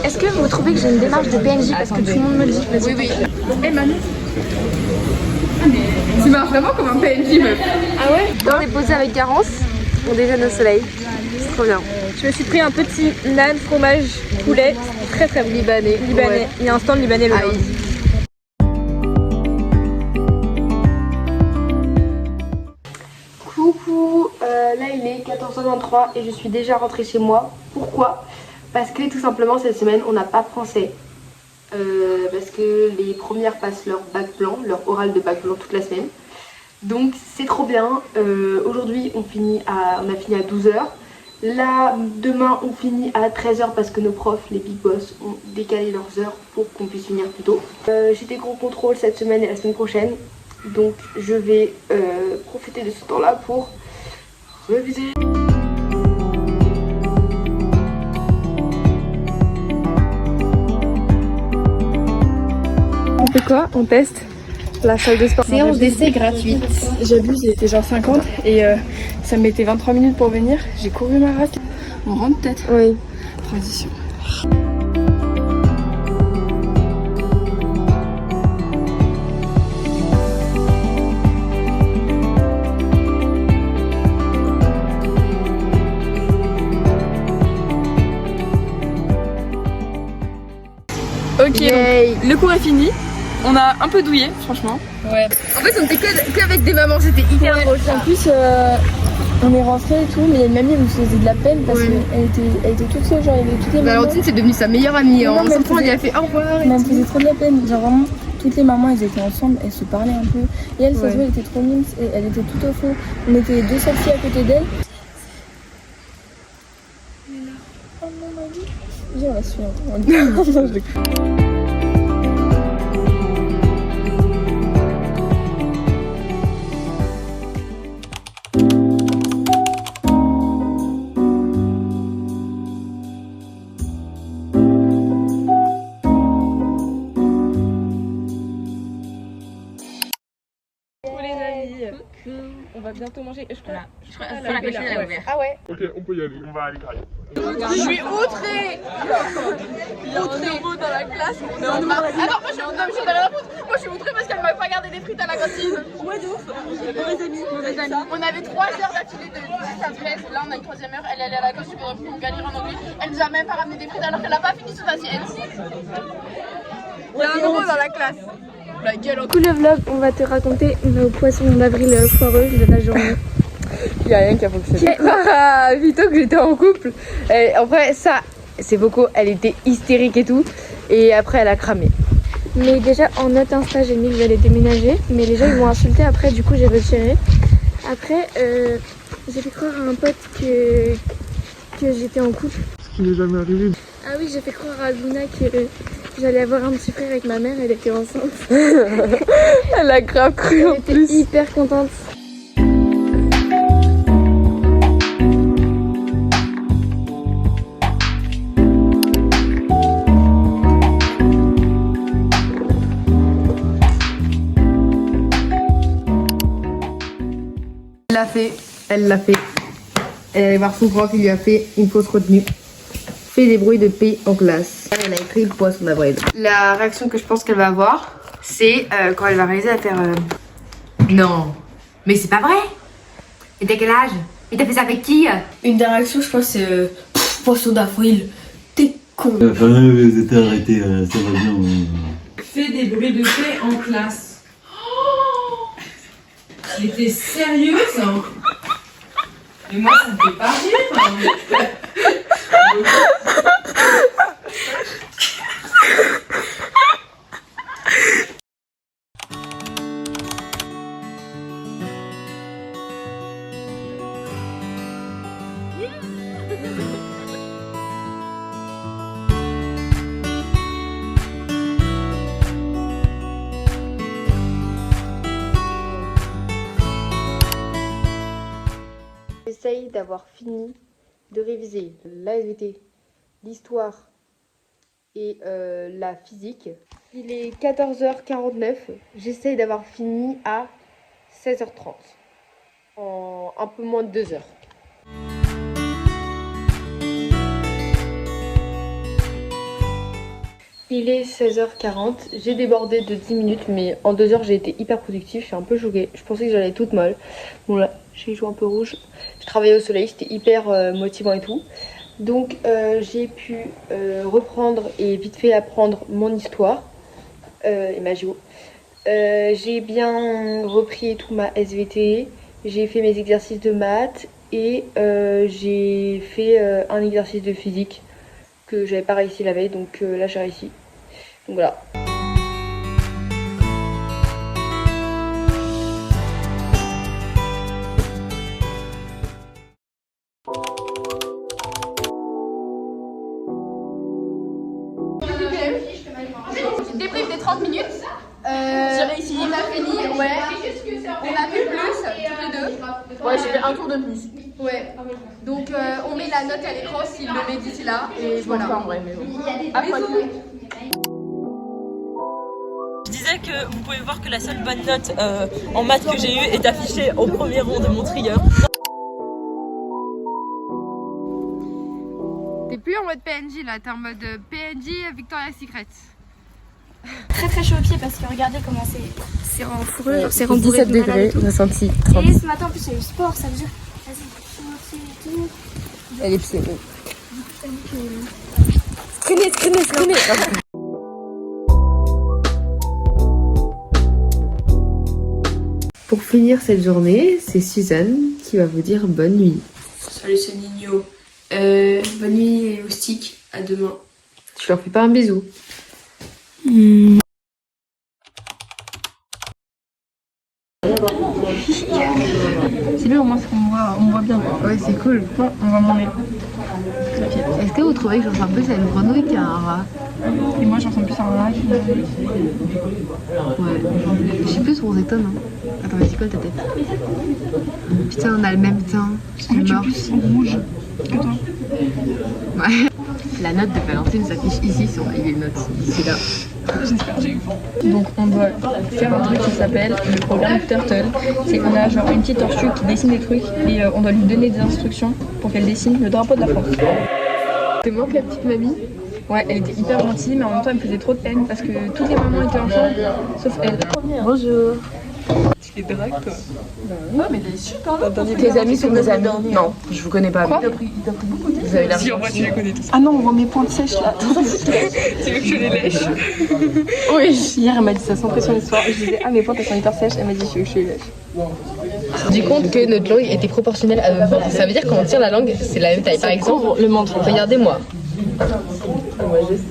Est-ce que vous trouvez que j'ai une démarche de PNJ parce que tout le monde me le dit? Oui, oui. Eh Manu, tu marches vraiment comme un PNJ meuf. Ah ouais? On est posé avec Garance, on déjeune au soleil. C'est trop bien. Je me suis pris un petit naan fromage poulet, très très bon. Libanais. Ouais. Il y a un stand libanais le lundi. Coucou, là il est 14h23 et je suis déjà rentrée chez moi. Pourquoi? Parce que tout simplement cette semaine on n'a pas français. Parce que les premières passent leur bac blanc, leur oral de bac blanc toute la semaine. Donc c'est trop bien. Aujourd'hui on a fini à 12h. Là demain on finit à 13h parce que nos profs, les big boss, ont décalé leurs heures pour qu'on puisse finir plus tôt. J'ai des gros contrôles cette semaine et la semaine prochaine. Donc je vais profiter de ce temps-là pour réviser. On fait quoi? On teste la salle de sport. Séance d'essai gratuite. J'abuse, il était genre 50 et ça me mettait 23 minutes pour venir. J'ai couru ma race. On rentre peut-être? Oui. Transition. Ok, donc, le cours est fini. On a un peu douillé, franchement. Ouais. En fait, on était que avec des mamans, c'était hyper drôle. En plus, on est rentré et tout, mais il y a une mamie, elle nous faisait de la peine parce qu'elle était toute seule, genre il y avait toutes les mamans. Valentine, c'est devenue sa meilleure amie. Non, En sortant, elle lui a fait au revoir. Mais elle me faisait trop de la peine. Genre vraiment, toutes les mamans, elles étaient ensemble, elles se parlaient un peu. Et elle, ça se voit, elle était trop mimes et elle était tout au fond. On était deux sorties à côté d'elle. Oh non, mamie. Viens, on la suit. On va bientôt manger. Je crois La machine elle est ouverte. Ah ouais. Ok, on peut y aller, on va aller carré. Je suis outrée. Il y a un euro dans la classe. Alors moi je suis outrée Moi je suis outrée parce qu'elle m'avait pas gardé des frites à la cantine. Ouais de ouf. Mauvais amis. On avait 3 heures d'affilée de 10 à 13. Là on a une 3e heure. Elle est allée à la cantine pour galérer en anglais. Elle nous a même pas ramené des frites alors qu'elle a pas fini son assiette. Il y a un euro dans la classe. La gueule. Du coup le vlog, on va te raconter nos poissons d'avril foireux de la journée. Il y a rien qui a fonctionné. Vito que j'étais en couple. Et après ça, c'est beaucoup. Elle était hystérique et tout. Et après elle a cramé. Mais déjà en note Insta j'ai mis que j'allais déménager. Mais les gens ils m'ont insulté après, du coup j'ai retiré. Après j'ai fait croire à un pote que j'étais en couple. Ce qui n'est jamais arrivé. Ah oui, j'ai fait croire à Luna que j'allais avoir un petit frère avec ma mère, elle était enceinte. Elle a grave cru en Elle plus. était hyper contente. Elle l'a fait. Elle est allée voir son prof, il lui a fait une fausse retenue. Fait des bruits de P en classe. Elle a écrit poisson d'avril. La réaction que je pense qu'elle va avoir, c'est quand elle va réaliser à faire non, mais c'est pas vrai. Et t'as quel âge? Et t'as fait ça avec qui? Une des réactions, je pense, c'est poisson d'avril. T'es con. Enfin, vous êtes arrêtés, ça va bien. Fait des bruits de paix en classe. Mais t'es sérieuse hein? Mais moi ça me fait pas rire. J'essaye d'avoir fini de réviser la SVT, l'histoire et la physique. Il est 14h49, j'essaye d'avoir fini à 16h30, en un peu moins de 2 heures. Il est 16h40, j'ai débordé de 10 minutes mais en 2 heures j'ai été hyper productive, je suis un peu choquée, je pensais que j'allais être toute molle. Bon là, j'ai les joues un peu rouges, je travaillais au soleil, c'était hyper motivant et tout. Donc j'ai pu reprendre et vite fait apprendre mon histoire et ma géo. J'ai bien repris et tout ma SVT, j'ai fait mes exercices de maths et j'ai fait un exercice de physique que j'avais pas réussi la veille, donc là j'ai réussi. Donc voilà. Débrief des 30 minutes. J'ai réussi. On a fini, ouais. On a fait plus, toutes les deux. Ouais, j'ai fait un tour de plus. Ouais. Donc on met la note à l'écran s'il le met d'ici là. Et voilà. Pas en vrai, mais bon. Je disais que vous pouvez voir que la seule bonne note en maths que j'ai eue est affichée au premier rang de mon trigger. T'es plus en mode PNJ là, t'es en mode PNJ Victoria's Secret. Très très chaud aux pieds parce que regardez comment c'est en fourrure, c'est rembourré 17 degrés, ressenti 30. Et ce matin en plus il y a eu sport, ça veut dire vas-y, chaud aux pieds et tout. Elle est pieds. Screenez. Pour finir cette journée, c'est Suzanne qui va vous dire bonne nuit. Salut, c'est Nino. Bonne nuit et moustique. À demain. Tu leur fais pas un bisou? C'est bien, au moins on me voit bien. Ouais, c'est cool. Bon, on voit mon nez. Est-ce que vous trouvez que je ressemble plus à une grenouille qu'à un rat? Et moi, j'en ressemble plus à un rat. Ouais. Je suis plus rosée que toi, non? Attends, mais c'est quoi ta tête? Putain, on a le même teint. Je suis morte. Plus rouge que toi. Ouais. La note de Valentine s'affiche ici sur les notes. Ici là. J'espère que j'ai eu vent. Donc on doit faire un truc qui s'appelle le programme Turtle. C'est qu'on a genre une petite tortue qui dessine des trucs et on doit lui donner des instructions pour qu'elle dessine le drapeau de la France. Te manque la petite mamie? Ouais, elle était hyper gentille mais en même temps elle me faisait trop de peine parce que toutes les mamans étaient ensemble sauf elle. Bonjour. Tu les dragues toi? Ah, mais t'es super là. Tes amis sont des amis? Non, je vous connais pas. Quoi? Vous avez l'air Si en vrai tu les connais tous. Ah non, on voit mes pointes sèches là. Tu veux que je les lèche? Oui. Hier, elle m'a dit ça sans pression l'histoire. Je disais, ah, mes pointes elles sont hyper sèches. Elle m'a dit, je suis lèche. Du compte que notre langue était proportionnelle à notre ventre. Ça veut dire qu'on tire la langue, c'est la même taille. Par exemple, le menton. Regardez-moi.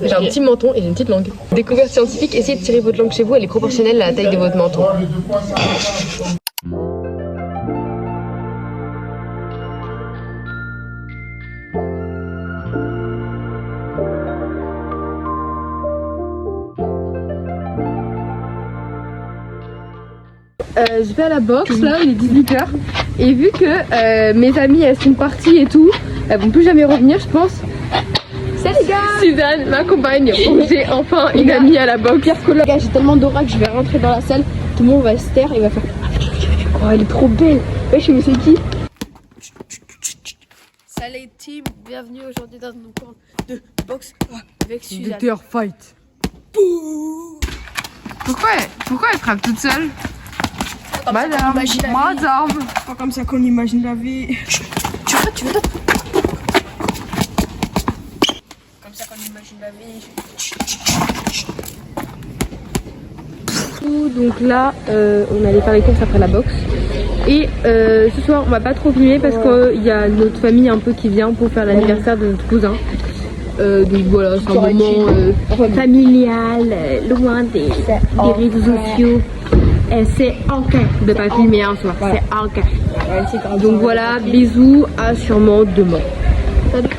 J'ai un petit menton et j'ai une petite langue. Découverte scientifique, essayez de tirer votre langue chez vous, elle est proportionnelle à la taille de votre menton. Je vais à la boxe, là il est 18h et vu que mes amies elles sont parties et tout, elles vont plus jamais revenir je pense. Salut les gars, Suzanne m'accompagne pour que j'ai enfin une amie à la boxe. Pire que là, j'ai tellement d'aura que je vais rentrer dans la salle, tout le monde va se taire et va faire oh elle est trop belle. Wesh mais c'est qui? Salut team, bienvenue aujourd'hui dans nos cours de boxe avec Suzanne. Fight. Pourquoi elle frappe toute seule? Madame, C'est pas comme ça qu'on imagine la vie. Tu veux comme ça qu'on imagine la vie. Donc là, on allait faire les courses après la boxe. Et ce soir, on va pas trop filmer parce qu'il y a notre famille un peu qui vient pour faire l'anniversaire de notre cousin. Donc voilà, c'est un moment familial, loin des réseaux sociaux. C'est ok de pas filmer un soir, c'est ok. Donc voilà, bisous, à sûrement demain. Salut.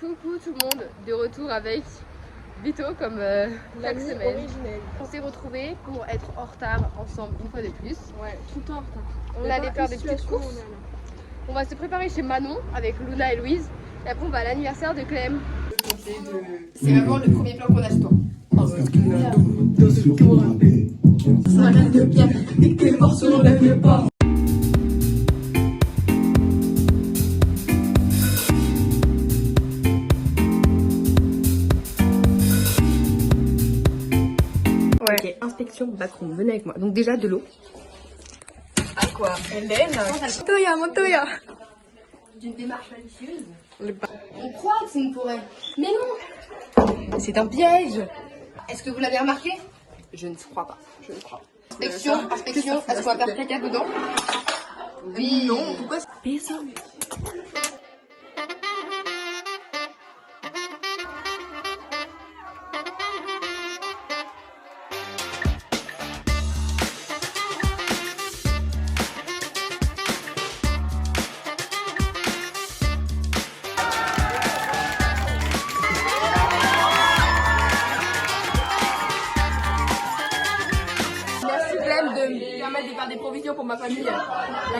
Coucou tout le monde, de retour avec Vito comme chaque semaine. On s'est retrouvés pour être en retard ensemble une fois de plus. Ouais, tout le temps en retard. On allait faire des petites courses. On va se préparer chez Manon avec Luna et Louise. Et après on va à l'anniversaire de Clem. C'est vraiment le premier plan qu'on a chez toi. Ouais. Ok, inspection backroom, venez avec moi. Donc déjà de l'eau. À quoi? Hélène? Montoya. D'une démarche malicieuse. On croit que c'est une forêt. Mais non. C'est un piège. Est-ce que vous l'avez remarqué? Je ne crois pas. Je ne crois pas. Inspection, est-ce qu'on va faire caca dedans? Oui. Non, pourquoi? Merci Clem de me permettre de faire des provisions pour ma famille. Là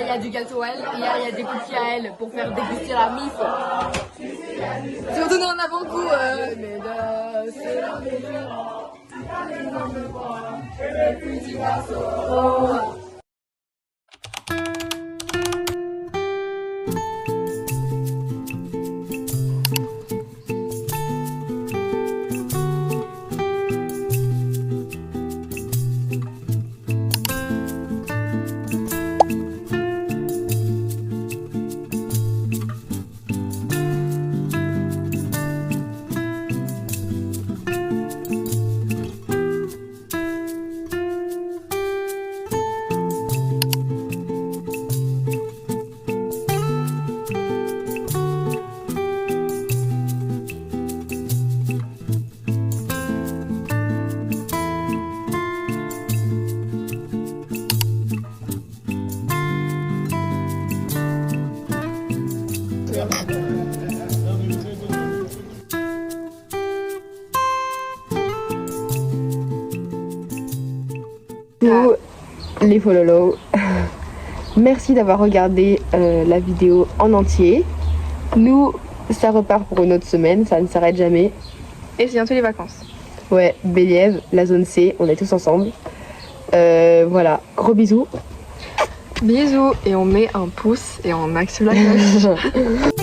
il y a du gâteau à elle et là il y a des cookies à elle pour faire déguster la mif. Je vais vous donner un avant-goût. Coucou les follow. Merci d'avoir regardé la vidéo en entier. Nous, ça repart pour une autre semaine, ça ne s'arrête jamais. Et c'est bientôt les vacances. Ouais, Béliève, la zone C, on est tous ensemble. Voilà, gros bisous. Bisous. Et on met un pouce et on axe la cloche.